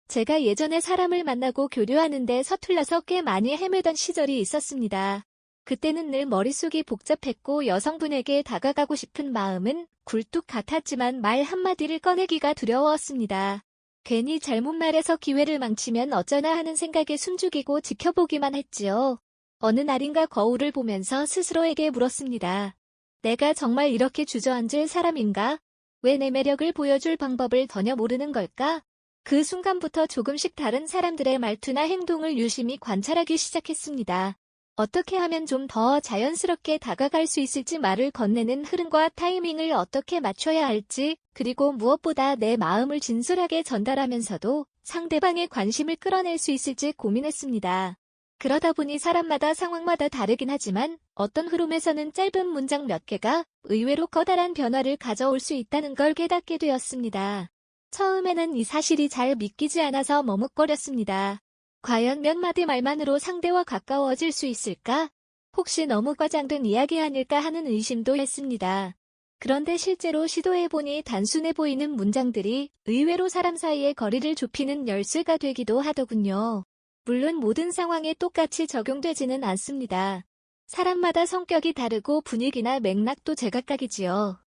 제가 예전에 사람을 만나고 교류하는데 서툴러서 꽤 많이 헤매던 시절이 있었습니다. 그때는 늘 머릿속이 복잡했고 여성분에게 다가가고 싶은 마음은 굴뚝 같았지만 말 한마디를 꺼내기가 두려웠습니다. 괜히 잘못 말해서 기회를 망치면 어쩌나 하는 생각에 숨죽이고 지켜보기만 했지요. 어느 날인가 거울을 보면서 스스로에게 물었습니다. 내가 정말 이렇게 주저앉을 사람인가? 왜 내 매력을 보여줄 방법을 전혀 모르는 걸까? 그 순간부터 조금씩 다른 사람들의 말투나 행동을 유심히 관찰하기 시작했습니다. 어떻게 하면 좀 더 자연스럽게 다가갈 수 있을지, 말을 건네는 흐름과 타이밍을 어떻게 맞춰야 할지, 그리고 무엇보다 내 마음을 진솔하게 전달하면서도 상대방의 관심을 끌어낼 수 있을지 고민했습니다. 그러다 보니 사람마다 상황마다 다르긴 하지만 어떤 흐름에서는 짧은 문장 몇 개가 의외로 커다란 변화를 가져올 수 있다는 걸 깨닫게 되었습니다. 처음에는 이 사실이 잘 믿기지 않아서 머뭇거렸습니다. 과연 몇 마디 말만으로 상대와 가까워질 수 있을까? 혹시 너무 과장된 이야기 아닐까 하는 의심도 했습니다. 그런데 실제로 시도해보니 단순해 보이는 문장들이 의외로 사람 사이의 거리를 좁히는 열쇠가 되기도 하더군요. 물론 모든 상황에 똑같이 적용되지는 않습니다. 사람마다 성격이 다르고 분위기나 맥락도 제각각이지요.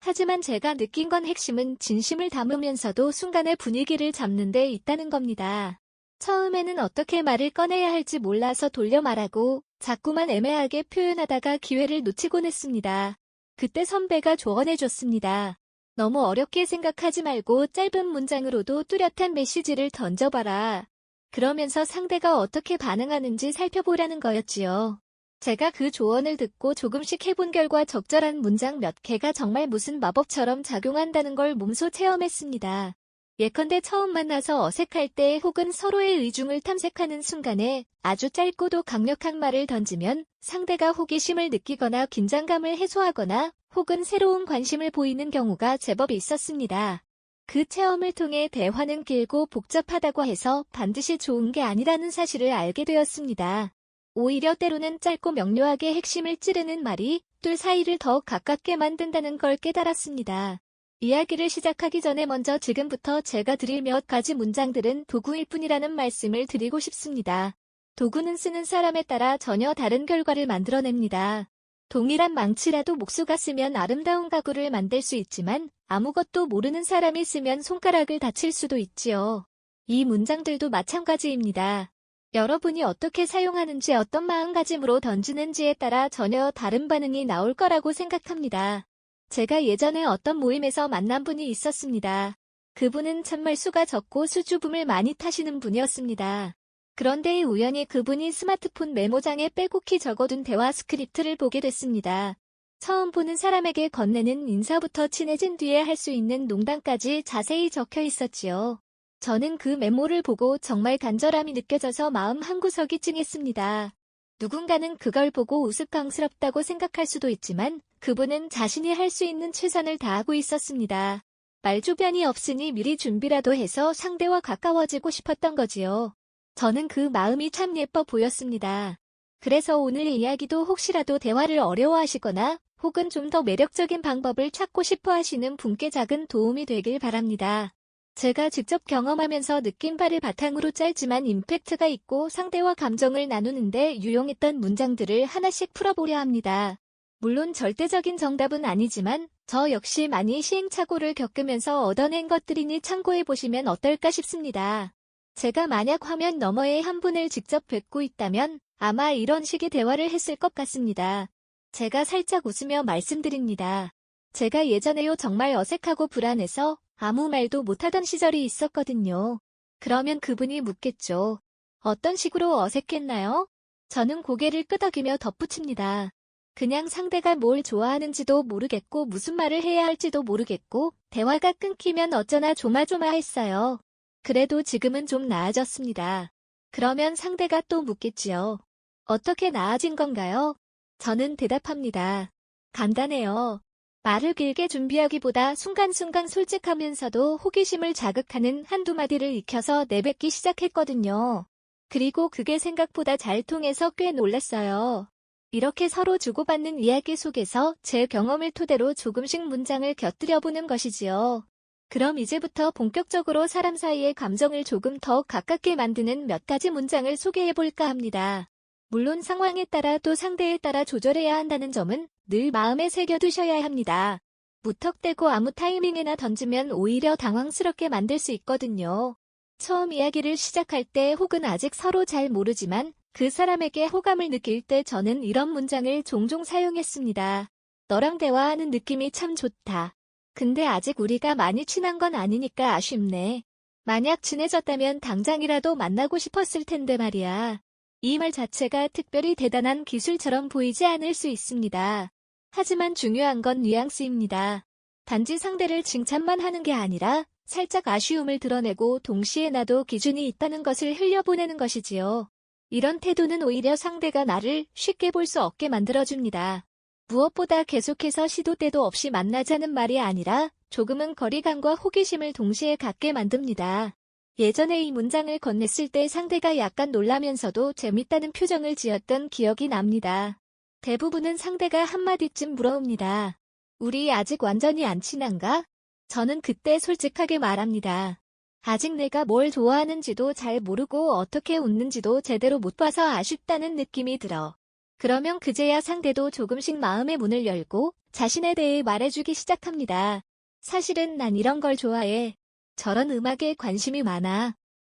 하지만 제가 느낀 건 핵심은 진심을 담으면서도 순간의 분위기를 잡는 데 있다는 겁니다. 처음에는 어떻게 말을 꺼내야 할지 몰라서 돌려 말하고 자꾸만 애매하게 표현하다가 기회를 놓치곤 했습니다. 그때 선배가 조언해줬습니다. 너무 어렵게 생각하지 말고 짧은 문장으로도 뚜렷한 메시지를 던져봐라. 그러면서 상대가 어떻게 반응하는지 살펴보라는 거였지요. 제가 그 조언을 듣고 조금씩 해본 결과 적절한 문장 몇 개가 정말 무슨 마법처럼 작용한다는 걸 몸소 체험했습니다. 예컨대 처음 만나서 어색할 때 혹은 서로의 의중을 탐색하는 순간에 아주 짧고도 강력한 말을 던지면 상대가 호기심을 느끼거나 긴장감을 해소하거나 혹은 새로운 관심을 보이는 경우가 제법 있었습니다. 그 체험을 통해 대화는 길고 복잡하다고 해서 반드시 좋은 게 아니라는 사실을 알게 되었습니다. 오히려 때로는 짧고 명료하게 핵심을 찌르는 말이 둘 사이를 더 가깝게 만든다는 걸 깨달았습니다. 이야기를 시작하기 전에 먼저 지금부터 제가 드릴 몇 가지 문장들은 도구일 뿐이라는 말씀을 드리고 싶습니다. 도구는 쓰는 사람에 따라 전혀 다른 결과를 만들어냅니다. 동일한 망치라도 목수가 쓰면 아름다운 가구를 만들 수 있지만 아무것도 모르는 사람이 쓰면 손가락을 다칠 수도 있지요. 이 문장들도 마찬가지입니다. 여러분이 어떻게 사용하는지, 어떤 마음가짐으로 던지는지에 따라 전혀 다른 반응이 나올 거라고 생각합니다. 제가 예전에 어떤 모임에서 만난 분이 있었습니다. 그분은 참말 수가 적고 수줍음을 많이 타시는 분이었습니다. 그런데 우연히 그분이 스마트폰 메모장에 빼곡히 적어둔 대화 스크립트를 보게 됐습니다. 처음 보는 사람에게 건네는 인사부터 친해진 뒤에 할 수 있는 농담까지 자세히 적혀 있었지요. 저는 그 메모를 보고 정말 간절함이 느껴져서 마음 한구석이 찡했습니다. 누군가는 그걸 보고 우스꽝스럽다고 생각할 수도 있지만 그분은 자신이 할 수 있는 최선을 다하고 있었습니다. 말주변이 없으니 미리 준비라도 해서 상대와 가까워지고 싶었던 거지요. 저는 그 마음이 참 예뻐 보였습니다. 그래서 오늘 이야기도 혹시라도 대화를 어려워하시거나 혹은 좀 더 매력적인 방법을 찾고 싶어 하시는 분께 작은 도움이 되길 바랍니다. 제가 직접 경험하면서 느낀 바를 바탕으로 짧지만 임팩트가 있고 상대와 감정을 나누는데 유용했던 문장들을 하나씩 풀어보려 합니다. 물론 절대적인 정답은 아니지만 저 역시 많이 시행착오를 겪으면서 얻어낸 것들이니 참고해보시면 어떨까 싶습니다. 제가 만약 화면 너머의 한 분을 직접 뵙고 있다면 아마 이런 식의 대화를 했을 것 같습니다. 제가 살짝 웃으며 말씀드립니다. 제가 예전에요 정말 어색하고 불안해서 아무 말도 못하던 시절이 있었거든요. 그러면 그분이 묻겠죠. 어떤 식으로 어색했나요? 저는 고개를 끄덕이며 덧붙입니다. 그냥 상대가 뭘 좋아하는지도 모르겠고 무슨 말을 해야 할지도 모르겠고 대화가 끊기면 어쩌나 조마조마했어요. 그래도 지금은 좀 나아졌습니다. 그러면 상대가 또 묻겠지요. 어떻게 나아진 건가요? 저는 대답합니다. 간단해요. 말을 길게 준비하기보다 순간순간 솔직하면서도 호기심을 자극하는 한두 마디를 익혀서 내뱉기 시작했거든요. 그리고 그게 생각보다 잘 통해서 꽤 놀랐어요. 이렇게 서로 주고받는 이야기 속에서 제 경험을 토대로 조금씩 문장을 곁들여보는 것이지요. 그럼 이제부터 본격적으로 사람 사이의 감정을 조금 더 가깝게 만드는 몇 가지 문장을 소개해볼까 합니다. 물론 상황에 따라 또 상대에 따라 조절해야 한다는 점은 늘 마음에 새겨두셔야 합니다. 무턱대고 아무 타이밍에나 던지면 오히려 당황스럽게 만들 수 있거든요. 처음 이야기를 시작할 때 혹은 아직 서로 잘 모르지만 그 사람에게 호감을 느낄 때 저는 이런 문장을 종종 사용했습니다. 너랑 대화하는 느낌이 참 좋다. 근데 아직 우리가 많이 친한 건 아니니까 아쉽네. 만약 친해졌다면 당장이라도 만나고 싶었을 텐데 말이야. 이 말 자체가 특별히 대단한 기술처럼 보이지 않을 수 있습니다. 하지만 중요한 건 뉘앙스입니다. 단지 상대를 칭찬만 하는 게 아니라 살짝 아쉬움을 드러내고 동시에 나도 기준이 있다는 것을 흘려보내는 것이지요. 이런 태도는 오히려 상대가 나를 쉽게 볼 수 없게 만들어줍니다. 무엇보다 계속해서 시도 때도 없이 만나자는 말이 아니라 조금은 거리감과 호기심을 동시에 갖게 만듭니다. 예전에 이 문장을 건넸을 때 상대가 약간 놀라면서도 재밌다는 표정을 지었던 기억이 납니다. 대부분은 상대가 한마디쯤 물어옵니다. 우리 아직 완전히 안 친한가? 저는 그때 솔직하게 말합니다. 아직 내가 뭘 좋아하는지도 잘 모르고 어떻게 웃는지도 제대로 못 봐서 아쉽다는 느낌이 들어. 그러면 그제야 상대도 조금씩 마음의 문을 열고 자신에 대해 말해주기 시작합니다. 사실은 난 이런 걸 좋아해. 저런 음악에 관심이 많아.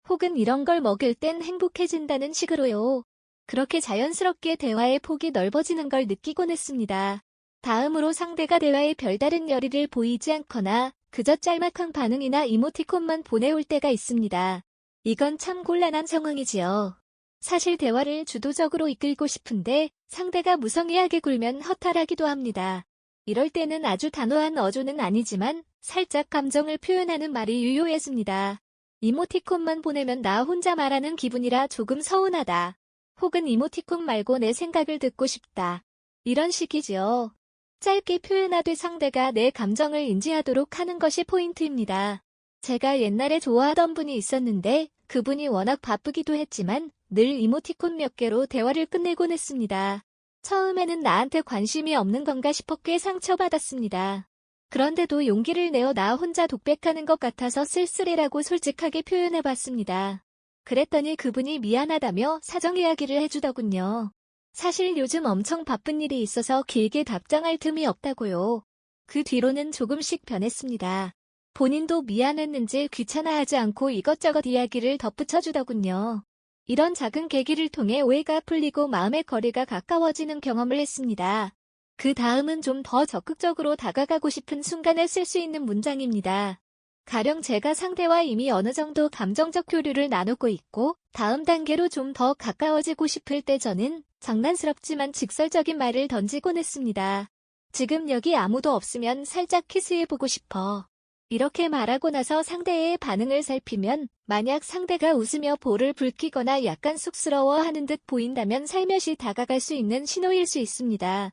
혹은 이런 걸 먹을 땐 행복해진다는 식으로요. 그렇게 자연스럽게 대화의 폭이 넓어지는 걸 느끼곤 했습니다. 다음으로 상대가 대화에 별다른 열의를 보이지 않거나 그저 짤막한 반응이나 이모티콘만 보내올 때가 있습니다. 이건 참 곤란한 상황이지요. 사실 대화를 주도적으로 이끌고 싶은데 상대가 무성의하게 굴면 허탈하기도 합니다. 이럴 때는 아주 단호한 어조는 아니지만 살짝 감정을 표현하는 말이 유효했습니다. 이모티콘만 보내면 나 혼자 말하는 기분이라 조금 서운하다. 혹은 이모티콘 말고 내 생각을 듣고 싶다. 이런 식이지요. 짧게 표현하되 상대가 내 감정을 인지하도록 하는 것이 포인트입니다. 제가 옛날에 좋아하던 분이 있었는데 그분이 워낙 바쁘기도 했지만 늘 이모티콘 몇 개로 대화를 끝내곤 했습니다. 처음에는 나한테 관심이 없는 건가 싶어 꽤 상처받았습니다. 그런데도 용기를 내어 나 혼자 독백하는 것 같아서 쓸쓸해라고 솔직하게 표현해봤습니다. 그랬더니 그분이 미안하다며 사정 이야기를 해주더군요. 사실 요즘 엄청 바쁜 일이 있어서 길게 답장할 틈이 없다고요. 그 뒤로는 조금씩 변했습니다. 본인도 미안했는지 귀찮아하지 않고 이것저것 이야기를 덧붙여주더군요. 이런 작은 계기를 통해 오해가 풀리고 마음의 거리가 가까워지는 경험을 했습니다. 그 다음은 좀 더 적극적으로 다가가고 싶은 순간에 쓸 수 있는 문장입니다. 가령 제가 상대와 이미 어느 정도 감정적 교류를 나누고 있고 다음 단계로 좀 더 가까워지고 싶을 때 저는 장난스럽지만 직설적인 말을 던지곤 했습니다. 지금 여기 아무도 없으면 살짝 키스해보고 싶어. 이렇게 말하고 나서 상대의 반응을 살피면 만약 상대가 웃으며 볼을 붉히거나 약간 쑥스러워하는 듯 보인다면 살며시 다가갈 수 있는 신호일 수 있습니다.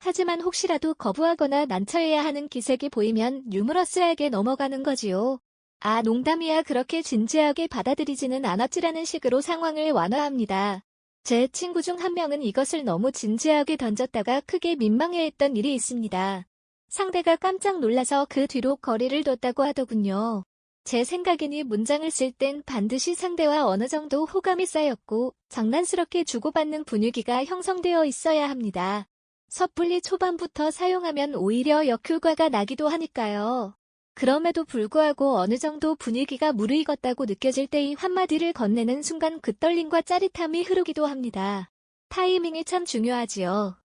하지만 혹시라도 거부하거나 난처해야 하는 기색이 보이면 유머러스하게 넘어가는 거지요. 아, 농담이야. 그렇게 진지하게 받아들이지는 않았지라는 식으로 상황을 완화합니다. 제 친구 중 한 명은 이것을 너무 진지하게 던졌다가 크게 민망해했던 일이 있습니다. 상대가 깜짝 놀라서 그 뒤로 거리를 뒀다고 하더군요. 제 생각엔 이 문장을 쓸 땐 반드시 상대와 어느 정도 호감이 쌓였고 장난스럽게 주고받는 분위기가 형성되어 있어야 합니다. 섣불리 초반부터 사용하면 오히려 역효과가 나기도 하니까요. 그럼에도 불구하고 어느 정도 분위기가 무르익었다고 느껴질 때 이 한마디를 건네는 순간 그 떨림과 짜릿함이 흐르기도 합니다. 타이밍이 참 중요하지요.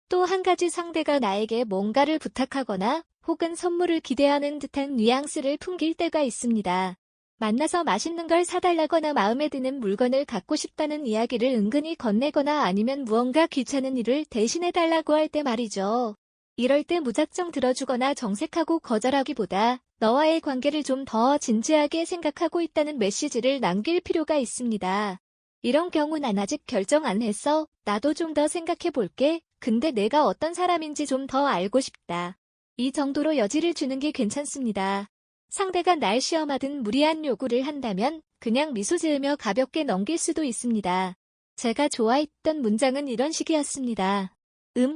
또 한 가지 상대가 나에게 뭔가를 부탁하거나 혹은 선물을 기대하는 듯한 뉘앙스를 풍길 때가 있습니다. 만나서 맛있는 걸 사달라거나 마음에 드는 물건을 갖고 싶다는 이야기를 은근히 건네거나 아니면 무언가 귀찮은 일을 대신해달라고 할 때 말이죠. 이럴 때 무작정 들어주거나 정색하고 거절하기보다 너와의 관계를 좀 더 진지하게 생각하고 있다는 메시지를 남길 필요가 있습니다. 이런 경우 난 아직 결정 안 했어. 나도 좀 더 생각해 볼게. 근데 내가 어떤 사람인지 좀 더 알고 싶다. 이 정도로 여지를 주는 게 괜찮습니다. 상대가 날 시험하든 무리한 요구를 한다면 그냥 미소 지으며 가볍게 넘길 수도 있습니다. 제가 좋아했던 문장은 이런 식이었습니다.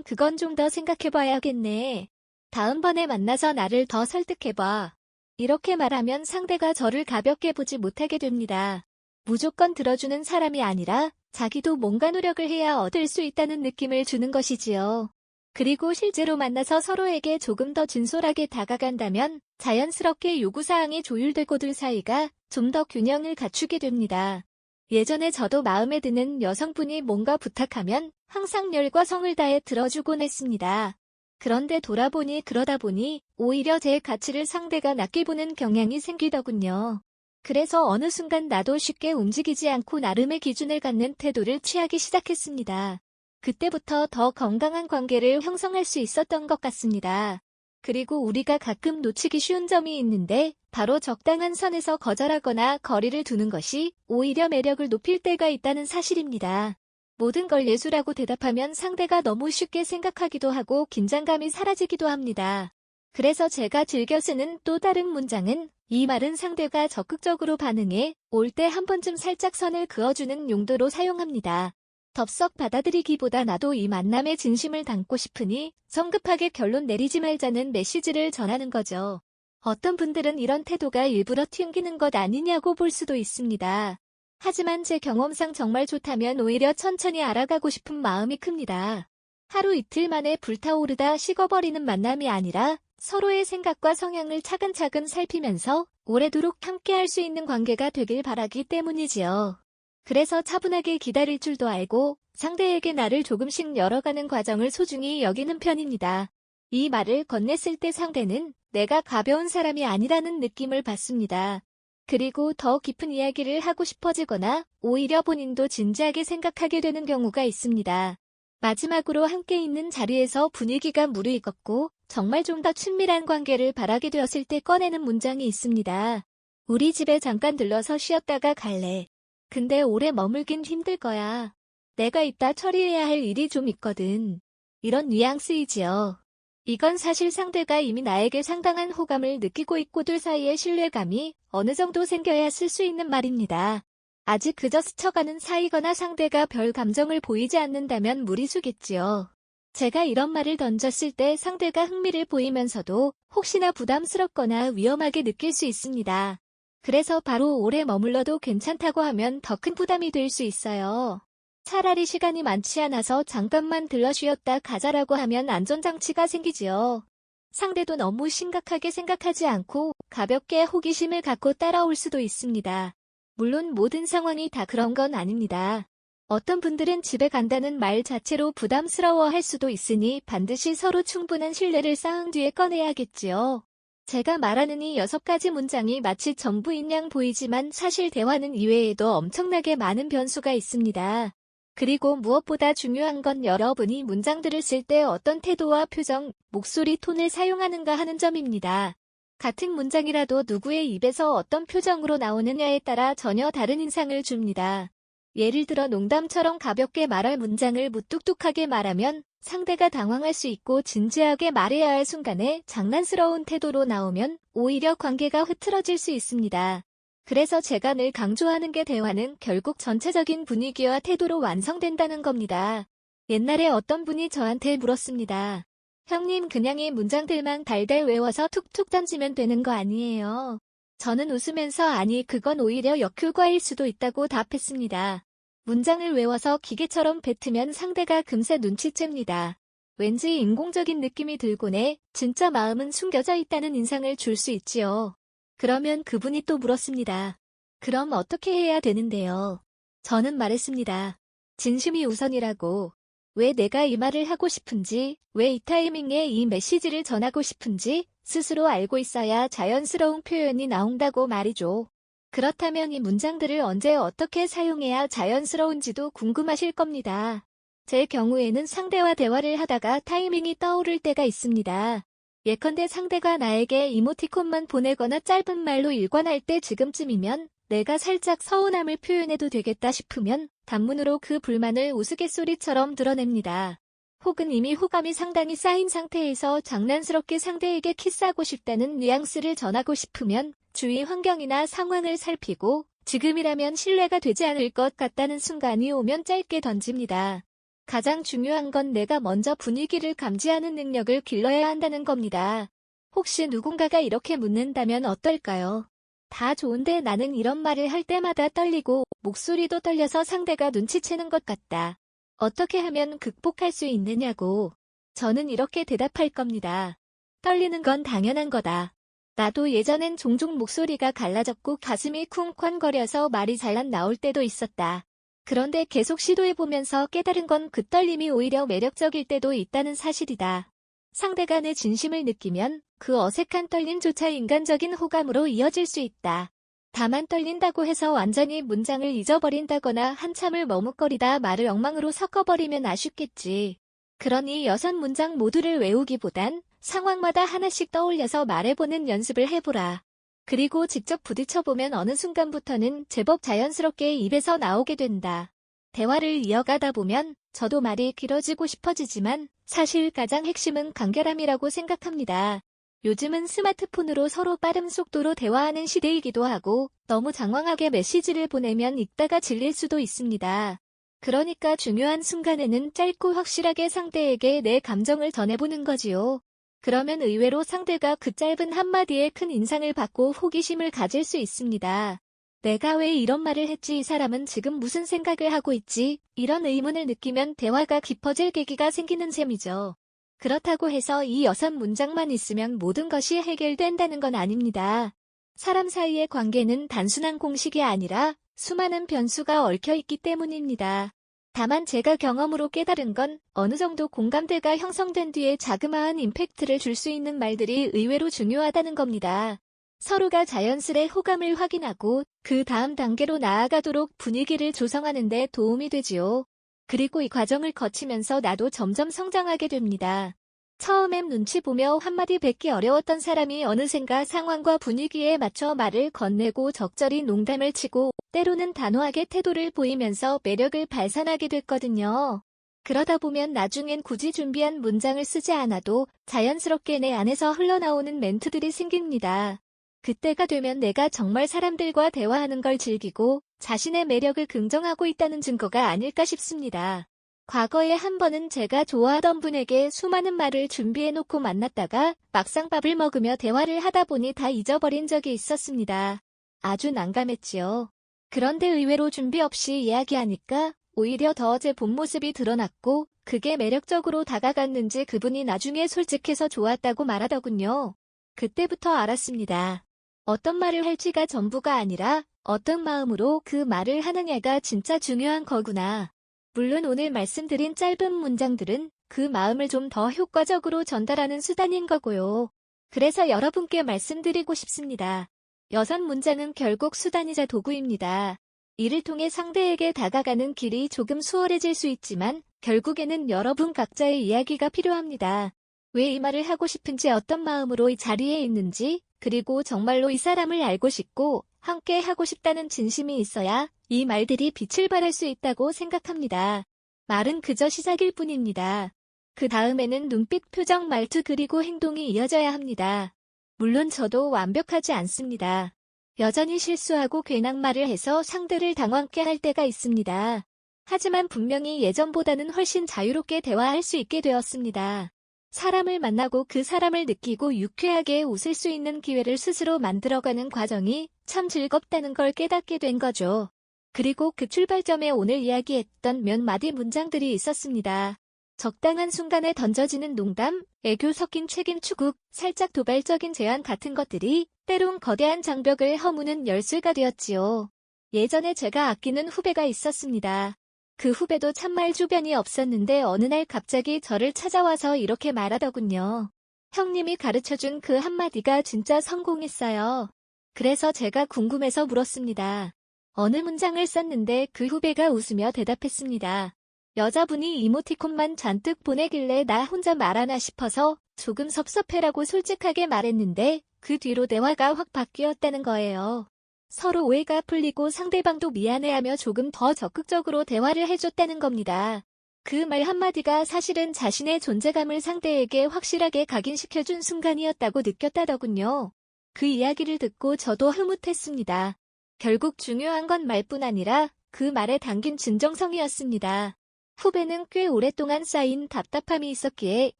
그건 좀 더 생각해봐야겠네. 다음번에 만나서 나를 더 설득해봐. 이렇게 말하면 상대가 저를 가볍게 보지 못하게 됩니다. 무조건 들어주는 사람이 아니라 자기도 뭔가 노력을 해야 얻을 수 있다는 느낌을 주는 것이지요. 그리고 실제로 만나서 서로에게 조금 더 진솔하게 다가간다면 자연스럽게 요구사항이 조율되고 둘 사이가 좀 더 균형을 갖추게 됩니다. 예전에 저도 마음에 드는 여성분이 뭔가 부탁하면 항상 열과 성을 다해 들어주곤 했습니다. 그런데 돌아보니 그러다 보니 오히려 제 가치를 상대가 낮게 보는 경향이 생기더군요. 그래서 어느 순간 나도 쉽게 움직이지 않고 나름의 기준을 갖는 태도를 취하기 시작했습니다. 그때부터 더 건강한 관계를 형성할 수 있었던 것 같습니다. 그리고 우리가 가끔 놓치기 쉬운 점이 있는데 바로 적당한 선에서 거절하거나 거리를 두는 것이 오히려 매력을 높일 때가 있다는 사실입니다. 모든 걸 예술하고 대답하면 상대가 너무 쉽게 생각하기도 하고 긴장감이 사라지기도 합니다. 그래서 제가 즐겨 쓰는 또 다른 문장은 이 말은 상대가 적극적으로 반응해 올 때 한 번쯤 살짝 선을 그어주는 용도로 사용합니다. 덥석 받아들이기보다 나도 이 만남에 진심을 담고 싶으니 성급하게 결론 내리지 말자는 메시지를 전하는 거죠. 어떤 분들은 이런 태도가 일부러 튕기는 것 아니냐고 볼 수도 있습니다. 하지만 제 경험상 정말 좋다면 오히려 천천히 알아가고 싶은 마음이 큽니다. 하루 이틀 만에 불타오르다 식어버리는 만남이 아니라 서로의 생각과 성향을 차근차근 살피면서 오래도록 함께할 수 있는 관계가 되길 바라기 때문이지요. 그래서 차분하게 기다릴 줄도 알고 상대에게 나를 조금씩 열어가는 과정을 소중히 여기는 편입니다. 이 말을 건넸을 때 상대는 내가 가벼운 사람이 아니라는 느낌을 받습니다. 그리고 더 깊은 이야기를 하고 싶어지거나 오히려 본인도 진지하게 생각하게 되는 경우가 있습니다. 마지막으로 함께 있는 자리에서 분위기가 무르익었고 정말 좀 더 친밀한 관계를 바라게 되었을 때 꺼내는 문장이 있습니다. 우리 집에 잠깐 들러서 쉬었다가 갈래. 근데 오래 머물긴 힘들 거야. 내가 이따 처리해야 할 일이 좀 있거든. 이런 뉘앙스이지요. 이건 사실 상대가 이미 나에게 상당한 호감을 느끼고 있고 둘 사이의 신뢰감이 어느 정도 생겨야 쓸 수 있는 말입니다. 아직 그저 스쳐가는 사이거나 상대가 별 감정을 보이지 않는다면 무리수겠지요. 제가 이런 말을 던졌을 때 상대가 흥미를 보이면서도 혹시나 부담스럽거나 위험하게 느낄 수 있습니다. 그래서 바로 오래 머물러도 괜찮다고 하면 더 큰 부담이 될 수 있어요. 차라리 시간이 많지 않아서 잠깐만 들러 쉬었다 가자라고 하면 안전장치가 생기지요. 상대도 너무 심각하게 생각하지 않고 가볍게 호기심을 갖고 따라올 수도 있습니다. 물론 모든 상황이 다 그런 건 아닙니다. 어떤 분들은 집에 간다는 말 자체로 부담스러워할 수도 있으니 반드시 서로 충분한 신뢰를 쌓은 뒤에 꺼내야겠지요. 제가 말하는 이 6가지 문장이 마치 전부인 양 보이지만 사실 대화는 이외에도 엄청나게 많은 변수가 있습니다. 그리고 무엇보다 중요한 건 여러분이 문장들을 쓸 때 어떤 태도와 표정, 목소리 톤을 사용하는가 하는 점입니다. 같은 문장이라도 누구의 입에서 어떤 표정으로 나오느냐에 따라 전혀 다른 인상을 줍니다. 예를 들어 농담처럼 가볍게 말할 문장을 무뚝뚝하게 말하면 상대가 당황할 수 있고 진지하게 말해야 할 순간에 장난스러운 태도로 나오면 오히려 관계가 흐트러질 수 있습니다. 그래서 제가 늘 강조하는 게 대화는 결국 전체적인 분위기와 태도로 완성된다는 겁니다. 옛날에 어떤 분이 저한테 물었습니다. 형님 그냥 이 문장들만 달달 외워서 툭툭 던지면 되는 거 아니에요? 저는 웃으면서 아니 그건 오히려 역효과일 수도 있다고 답했습니다. 문장을 외워서 기계처럼 뱉으면 상대가 금세 눈치챕니다. 왠지 인공적인 느낌이 들고네 진짜 마음은 숨겨져 있다는 인상을 줄 수 있지요. 그러면 그분이 또 물었습니다. 그럼 어떻게 해야 되는데요? 저는 말했습니다. 진심이 우선이라고. 왜 내가 이 말을 하고 싶은지, 왜 이 타이밍에 이 메시지를 전하고 싶은지 스스로 알고 있어야 자연스러운 표현이 나온다고 말이죠. 그렇다면 이 문장들을 언제 어떻게 사용해야 자연스러운지도 궁금하실 겁니다. 제 경우에는 상대와 대화를 하다가 타이밍이 떠오를 때가 있습니다. 예컨대 상대가 나에게 이모티콘만 보내거나 짧은 말로 일관할 때 지금쯤이면 내가 살짝 서운함을 표현해도 되겠다 싶으면 단문으로 그 불만을 우스갯소리처럼 드러냅니다. 혹은 이미 호감이 상당히 쌓인 상태에서 장난스럽게 상대에게 키스하고 싶다는 뉘앙스를 전하고 싶으면 주위 환경이나 상황을 살피고 지금이라면 신뢰가 되지 않을 것 같다는 순간이 오면 짧게 던집니다. 가장 중요한 건 내가 먼저 분위기를 감지하는 능력을 길러야 한다는 겁니다. 혹시 누군가가 이렇게 묻는다면 어떨까요? 다 좋은데 나는 이런 말을 할 때마다 떨리고 목소리도 떨려서 상대가 눈치채는 것 같다. 어떻게 하면 극복할 수 있느냐고. 저는 이렇게 대답할 겁니다. 떨리는 건 당연한 거다. 나도 예전엔 종종 목소리가 갈라졌고 가슴이 쿵쾅거려서 말이 잘 안 나올 때도 있었다. 그런데 계속 시도해보면서 깨달은 건 그 떨림이 오히려 매력적일 때도 있다는 사실이다. 상대가 내 진심을 느끼면 그 어색한 떨림조차 인간적인 호감으로 이어질 수 있다. 다만 떨린다고 해서 완전히 문장을 잊어버린다거나 한참을 머뭇거리다 말을 엉망으로 섞어버리면 아쉽겠지. 그러니 6문장 모두를 외우기보단 상황마다 하나씩 떠올려서 말해보는 연습을 해보라. 그리고 직접 부딪혀보면 어느 순간부터는 제법 자연스럽게 입에서 나오게 된다. 대화를 이어가다 보면 저도 말이 길어지고 싶어지지만 사실 가장 핵심은 간결함이라고 생각합니다. 요즘은 스마트폰으로 서로 빠른 속도로 대화하는 시대이기도 하고 너무 장황하게 메시지를 보내면 읽다가 질릴 수도 있습니다. 그러니까 중요한 순간에는 짧고 확실하게 상대에게 내 감정을 전해보는 거지요. 그러면 의외로 상대가 그 짧은 한마디에 큰 인상을 받고 호기심을 가질 수 있습니다. 내가 왜 이런 말을 했지? 이 사람은 지금 무슨 생각을 하고 있지? 이런 의문을 느끼면 대화가 깊어질 계기가 생기는 셈이죠. 그렇다고 해서 이 6문장만 있으면 모든 것이 해결된다는 건 아닙니다. 사람 사이의 관계는 단순한 공식이 아니라 수많은 변수가 얽혀있기 때문입니다. 다만 제가 경험으로 깨달은 건 어느 정도 공감대가 형성된 뒤에 자그마한 임팩트를 줄 수 있는 말들이 의외로 중요하다는 겁니다. 서로가 자연스레 호감을 확인하고 그 다음 단계로 나아가도록 분위기를 조성하는 데 도움이 되지요. 그리고 이 과정을 거치면서 나도 점점 성장하게 됩니다. 처음엔 눈치 보며 한마디 뱉기 어려웠던 사람이 어느샌가 상황과 분위기에 맞춰 말을 건네고 적절히 농담을 치고 때로는 단호하게 태도를 보이면서 매력을 발산하게 됐거든요. 그러다 보면 나중엔 굳이 준비한 문장을 쓰지 않아도 자연스럽게 내 안에서 흘러나오는 멘트들이 생깁니다. 그때가 되면 내가 정말 사람들과 대화하는 걸 즐기고 자신의 매력을 긍정하고 있다는 증거가 아닐까 싶습니다. 과거에 한 번은 제가 좋아하던 분에게 수많은 말을 준비해놓고 만났다가 막상 밥을 먹으며 대화를 하다 보니 다 잊어버린 적이 있었습니다. 아주 난감했지요. 그런데 의외로 준비 없이 이야기하니까 오히려 더 제 본 모습이 드러났고 그게 매력적으로 다가갔는지 그분이 나중에 솔직해서 좋았다고 말하더군요. 그때부터 알았습니다. 어떤 말을 할지가 전부가 아니라 어떤 마음으로 그 말을 하느냐가 진짜 중요한 거구나. 물론 오늘 말씀드린 짧은 문장들은 그 마음을 좀 더 효과적으로 전달하는 수단인 거고요. 그래서 여러분께 말씀드리고 싶습니다. 6문장은 결국 수단이자 도구입니다. 이를 통해 상대에게 다가가는 길이 조금 수월해질 수 있지만 결국에는 여러분 각자의 이야기가 필요합니다. 왜 이 말을 하고 싶은지, 어떤 마음으로 이 자리에 있는지, 그리고 정말로 이 사람을 알고 싶고 함께 하고 싶다는 진심이 있어야 이 말들이 빛을 발할 수 있다고 생각합니다. 말은 그저 시작일 뿐입니다. 그 다음에는 눈빛, 표정, 말투 그리고 행동이 이어져야 합니다. 물론 저도 완벽하지 않습니다. 여전히 실수하고 괜한 말을 해서 상대를 당황케 할 때가 있습니다. 하지만 분명히 예전보다는 훨씬 자유롭게 대화할 수 있게 되었습니다. 사람을 만나고 그 사람을 느끼고 유쾌하게 웃을 수 있는 기회를 스스로 만들어가는 과정이 참 즐겁다는 걸 깨닫게 된 거죠. 그리고 그 출발점에 오늘 이야기했던 몇 마디 문장들이 있었습니다. 적당한 순간에 던져지는 농담, 애교 섞인 책임 추궁, 살짝 도발적인 제안 같은 것들이 때론 거대한 장벽을 허무는 열쇠가 되었지요. 예전에 제가 아끼는 후배가 있었습니다. 그 후배도 참말 주변이 없었는데 어느 날 갑자기 저를 찾아와서 이렇게 말하더군요. 형님이 가르쳐준 그 한마디가 진짜 성공했어요. 그래서 제가 궁금해서 물었습니다. 어느 문장을 썼는데 그 후배가 웃으며 대답했습니다. 여자분이 이모티콘만 잔뜩 보내길래 나 혼자 말하나 싶어서 조금 섭섭해라고 솔직하게 말했는데 그 뒤로 대화가 확 바뀌었다는 거예요. 서로 오해가 풀리고 상대방도 미안해하며 조금 더 적극적으로 대화를 해줬다는 겁니다. 그 말 한마디가 사실은 자신의 존재감을 상대에게 확실하게 각인시켜준 순간이었다고 느꼈다더군요. 그 이야기를 듣고 저도 흐뭇했습니다. 결국 중요한 건 말뿐 아니라 그 말에 담긴 진정성이었습니다. 후배는 꽤 오랫동안 쌓인 답답함이 있었기에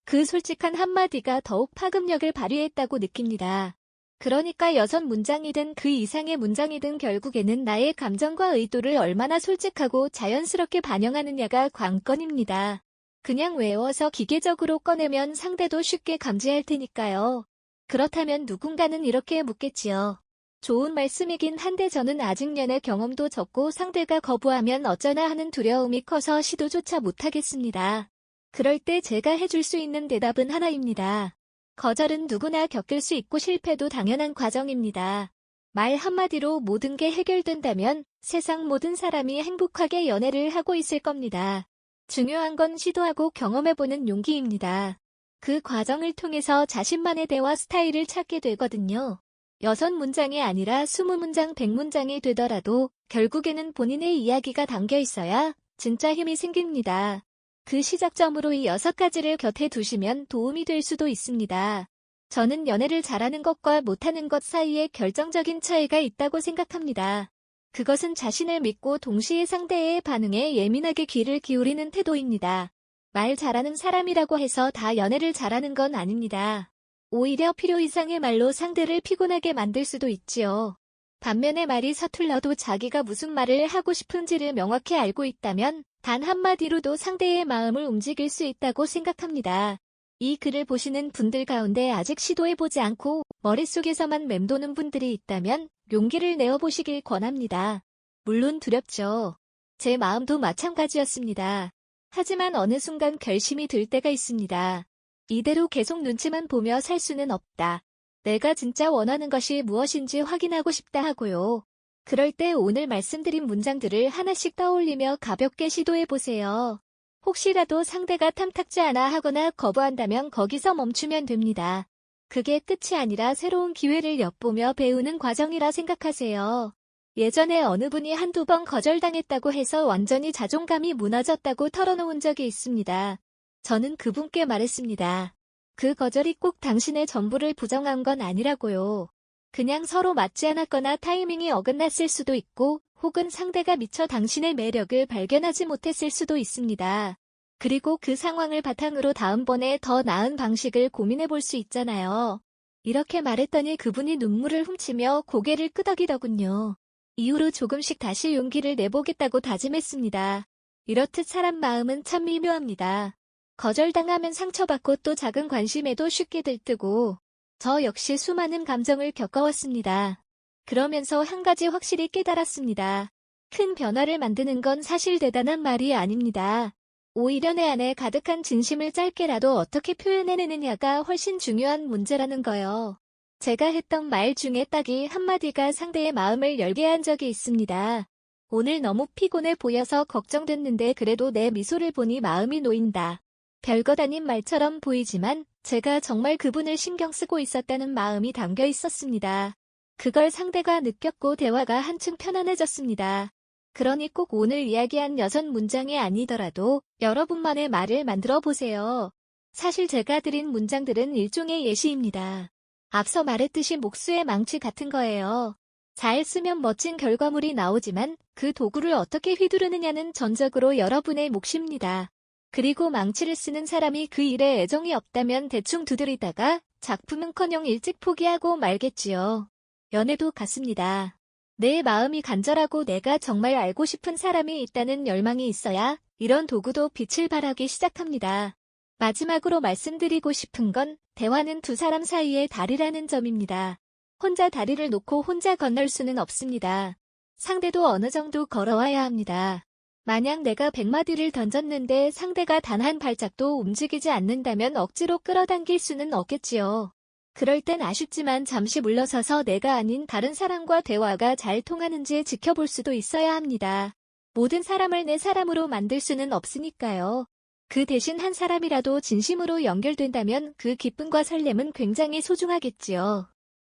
그 솔직한 한마디가 더욱 파급력을 발휘했다고 느낍니다. 그러니까 6문장이든 그 이상의 문장이든 결국에는 나의 감정과 의도를 얼마나 솔직하고 자연스럽게 반영하느냐가 관건입니다. 그냥 외워서 기계적으로 꺼내면 상대도 쉽게 감지할 테니까요. 그렇다면 누군가는 이렇게 묻겠지요. 좋은 말씀이긴 한데 저는 아직 연애 경험도 적고 상대가 거부하면 어쩌나 하는 두려움이 커서 시도조차 못하겠습니다. 그럴 때 제가 해줄 수 있는 대답은 하나입니다. 거절은 누구나 겪을 수 있고 실패도 당연한 과정입니다. 말 한마디로 모든 게 해결된다면 세상 모든 사람이 행복하게 연애를 하고 있을 겁니다. 중요한 건 시도하고 경험해보는 용기입니다. 그 과정을 통해서 자신만의 대화 스타일을 찾게 되거든요. 6문장이 아니라 20문장, 100문장이 되더라도 결국에는 본인의 이야기가 담겨 있어야 진짜 힘이 생깁니다. 그 시작점으로 이 6가지를 곁에 두시면 도움이 될 수도 있습니다. 저는 연애를 잘하는 것과 못하는 것 사이에 결정적인 차이가 있다고 생각합니다. 그것은 자신을 믿고 동시에 상대의 반응에 예민하게 귀를 기울이는 태도입니다. 말 잘하는 사람이라고 해서 다 연애를 잘하는 건 아닙니다. 오히려 필요 이상의 말로 상대를 피곤하게 만들 수도 있지요. 반면에 말이 서툴러도 자기가 무슨 말을 하고 싶은지를 명확히 알고 있다면 단 한마디로도 상대의 마음을 움직일 수 있다고 생각합니다. 이 글을 보시는 분들 가운데 아직 시도해보지 않고 머릿속에서만 맴도는 분들이 있다면 용기를 내어보시길 권합니다. 물론 두렵죠. 제 마음도 마찬가지였습니다. 하지만 어느 순간 결심이 들 때가 있습니다. 이대로 계속 눈치만 보며 살 수는 없다. 내가 진짜 원하는 것이 무엇인지 확인하고 싶다 하고요. 그럴 때 오늘 말씀드린 문장들을 하나씩 떠올리며 가볍게 시도해보세요. 혹시라도 상대가 탐탁지 않아 하거나 거부한다면 거기서 멈추면 됩니다. 그게 끝이 아니라 새로운 기회를 엿보며 배우는 과정이라 생각하세요. 예전에 어느 분이 한두 번 거절당했다고 해서 완전히 자존감이 무너졌다고 털어놓은 적이 있습니다. 저는 그분께 말했습니다. 그 거절이 꼭 당신의 전부를 부정한 건 아니라고요. 그냥 서로 맞지 않았거나 타이밍이 어긋났을 수도 있고 혹은 상대가 미처 당신의 매력을 발견하지 못했을 수도 있습니다. 그리고 그 상황을 바탕으로 다음번에 더 나은 방식을 고민해 볼 수 있잖아요. 이렇게 말했더니 그분이 눈물을 훔치며 고개를 끄덕이더군요. 이후로 조금씩 다시 용기를 내보겠다고 다짐했습니다. 이렇듯 사람 마음은 참 미묘합니다. 거절당하면 상처받고 또 작은 관심에도 쉽게 들뜨고 저 역시 수많은 감정을 겪어왔습니다. 그러면서 한 가지 확실히 깨달았습니다. 큰 변화를 만드는 건 사실 대단한 말이 아닙니다. 오히려 내 안에 가득한 진심을 짧게라도 어떻게 표현해내느냐가 훨씬 중요한 문제라는 거요. 제가 했던 말 중에 딱 이 한마디가 상대의 마음을 열게 한 적이 있습니다. 오늘 너무 피곤해 보여서 걱정됐는데 그래도 내 미소를 보니 마음이 놓인다. 별것 아닌 말처럼 보이지만 제가 정말 그분을 신경 쓰고 있었다는 마음이 담겨 있었습니다. 그걸 상대가 느꼈고 대화가 한층 편안해졌습니다. 그러니 꼭 오늘 이야기한 6문장이 아니더라도 여러분만의 말을 만들어 보세요. 사실 제가 드린 문장들은 일종의 예시입니다. 앞서 말했듯이 목수의 망치 같은 거예요. 잘 쓰면 멋진 결과물이 나오지만 그 도구를 어떻게 휘두르느냐는 전적으로 여러분의 몫입니다. 그리고 망치를 쓰는 사람이 그 일에 애정이 없다면 대충 두드리다가 작품은커녕 일찍 포기하고 말겠지요. 연애도 같습니다. 내 마음이 간절하고 내가 정말 알고 싶은 사람이 있다는 열망이 있어야 이런 도구도 빛을 발하기 시작합니다. 마지막으로 말씀드리고 싶은 건 대화는 두 사람 사이의 다리라는 점입니다. 혼자 다리를 놓고 혼자 건널 수는 없습니다. 상대도 어느 정도 걸어와야 합니다. 만약 내가 100마디를 던졌는데 상대가 단 한 발짝도 움직이지 않는다면 억지로 끌어당길 수는 없겠지요. 그럴 땐 아쉽지만 잠시 물러서서 내가 아닌 다른 사람과 대화가 잘 통하는지 지켜볼 수도 있어야 합니다. 모든 사람을 내 사람으로 만들 수는 없으니까요. 그 대신 한 사람이라도 진심으로 연결된다면 그 기쁨과 설렘은 굉장히 소중하겠지요.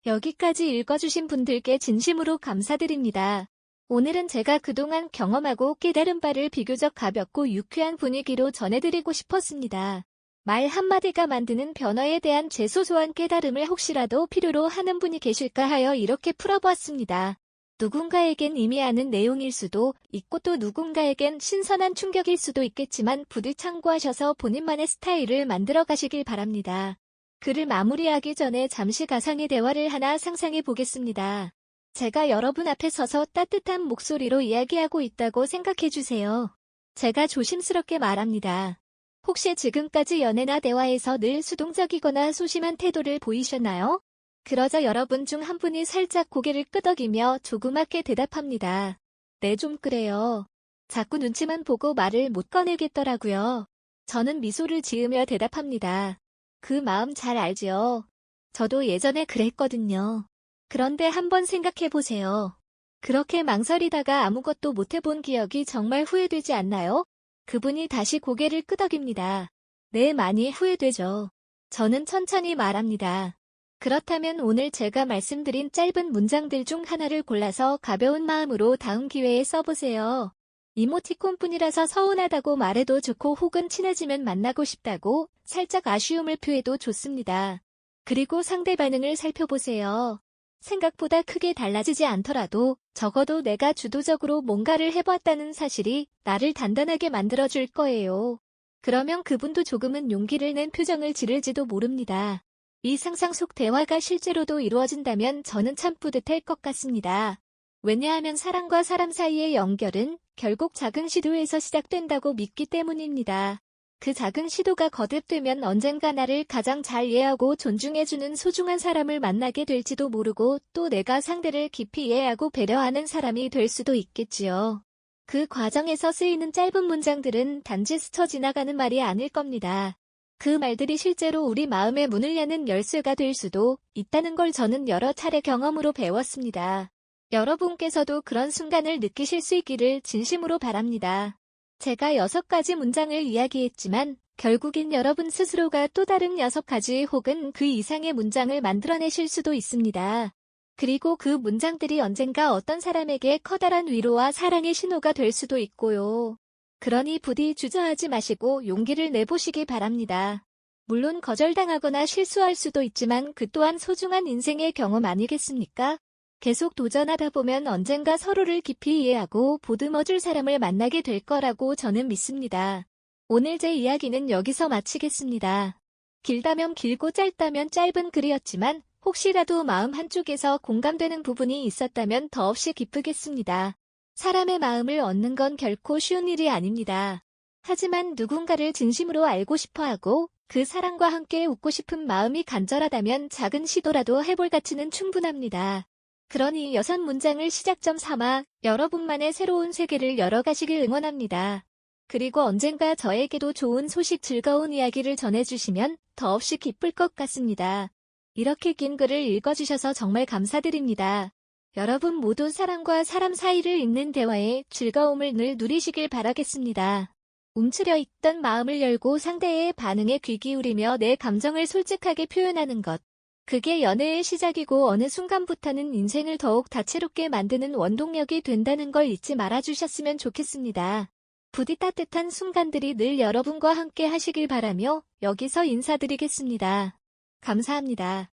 여기까지 읽어주신 분들께 진심으로 감사드립니다. 오늘은 제가 그동안 경험하고 깨달은 바를 비교적 가볍고 유쾌한 분위기로 전해드리고 싶었습니다. 말 한마디가 만드는 변화에 대한 제 소소한 깨달음을 혹시라도 필요로 하는 분이 계실까 하여 이렇게 풀어보았습니다. 누군가에겐 이미 아는 내용일 수도 있고 또 누군가에겐 신선한 충격일 수도 있겠지만 부디 참고하셔서 본인만의 스타일을 만들어 가시길 바랍니다. 글을 마무리하기 전에 잠시 가상의 대화를 하나 상상해 보겠습니다. 제가 여러분 앞에 서서 따뜻한 목소리로 이야기하고 있다고 생각해 주세요. 제가 조심스럽게 말합니다. 혹시 지금까지 연애나 대화에서 늘 수동적이거나 소심한 태도를 보이셨나요? 그러자 여러분 중 한 분이 살짝 고개를 끄덕이며 조그맣게 대답합니다. 네, 좀 그래요. 자꾸 눈치만 보고 말을 못 꺼내겠더라고요. 저는 미소를 지으며 대답합니다. 그 마음 잘 알지요. 저도 예전에 그랬거든요. 그런데 한번 생각해 보세요. 그렇게 망설이다가 아무것도 못 해본 기억이 정말 후회되지 않나요? 그분이 다시 고개를 끄덕입니다. 네, 많이 후회되죠. 저는 천천히 말합니다. 그렇다면 오늘 제가 말씀드린 짧은 문장들 중 하나를 골라서 가벼운 마음으로 다음 기회에 써보세요. 이모티콘뿐이라서 서운하다고 말해도 좋고 혹은 친해지면 만나고 싶다고 살짝 아쉬움을 표해도 좋습니다. 그리고 상대 반응을 살펴보세요. 생각보다 크게 달라지지 않더라도 적어도 내가 주도적으로 뭔가를 해봤다는 사실이 나를 단단하게 만들어줄 거예요. 그러면 그분도 조금은 용기를 낸 표정을 지를지도 모릅니다. 이 상상 속 대화가 실제로도 이루어진다면 저는 참 뿌듯할 것 같습니다. 왜냐하면 사람과 사람 사이의 연결은 결국 작은 시도에서 시작된다고 믿기 때문입니다. 그 작은 시도가 거듭되면 언젠가 나를 가장 잘 이해하고 존중해주는 소중한 사람을 만나게 될지도 모르고 또 내가 상대를 깊이 이해하고 배려하는 사람이 될 수도 있겠지요. 그 과정에서 쓰이는 짧은 문장들은 단지 스쳐 지나가는 말이 아닐 겁니다. 그 말들이 실제로 우리 마음의 문을 여는 열쇠가 될 수도 있다는 걸 저는 여러 차례 경험으로 배웠습니다. 여러분께서도 그런 순간을 느끼실 수 있기를 진심으로 바랍니다. 제가 6가지 문장을 이야기했지만 결국엔 여러분 스스로가 또 다른 6가지 혹은 그 이상의 문장을 만들어내실 수도 있습니다. 그리고 그 문장들이 언젠가 어떤 사람에게 커다란 위로와 사랑의 신호가 될 수도 있고요. 그러니 부디 주저하지 마시고 용기를 내보시기 바랍니다. 물론 거절당하거나 실수할 수도 있지만 그 또한 소중한 인생의 경험 아니겠습니까? 계속 도전하다 보면 언젠가 서로를 깊이 이해하고 보듬어줄 사람을 만나게 될 거라고 저는 믿습니다. 오늘 제 이야기는 여기서 마치겠습니다. 길다면 길고 짧다면 짧은 글이었지만 혹시라도 마음 한쪽에서 공감되는 부분이 있었다면 더없이 기쁘겠습니다. 사람의 마음을 얻는 건 결코 쉬운 일이 아닙니다. 하지만 누군가를 진심으로 알고 싶어하고 그 사람과 함께 웃고 싶은 마음이 간절하다면 작은 시도라도 해볼 가치는 충분합니다. 그러니 6문장을 시작점 삼아 여러분만의 새로운 세계를 열어가시길 응원합니다. 그리고 언젠가 저에게도 좋은 소식 즐거운 이야기를 전해주시면 더없이 기쁠 것 같습니다. 이렇게 긴 글을 읽어주셔서 정말 감사드립니다. 여러분 모두 사람과 사람 사이를 잇는 대화에 즐거움을 늘 누리시길 바라겠습니다. 움츠려 있던 마음을 열고 상대의 반응에 귀 기울이며 내 감정을 솔직하게 표현하는 것. 그게 연애의 시작이고 어느 순간부터는 인생을 더욱 다채롭게 만드는 원동력이 된다는 걸 잊지 말아주셨으면 좋겠습니다. 부디 따뜻한 순간들이 늘 여러분과 함께 하시길 바라며 여기서 인사드리겠습니다. 감사합니다.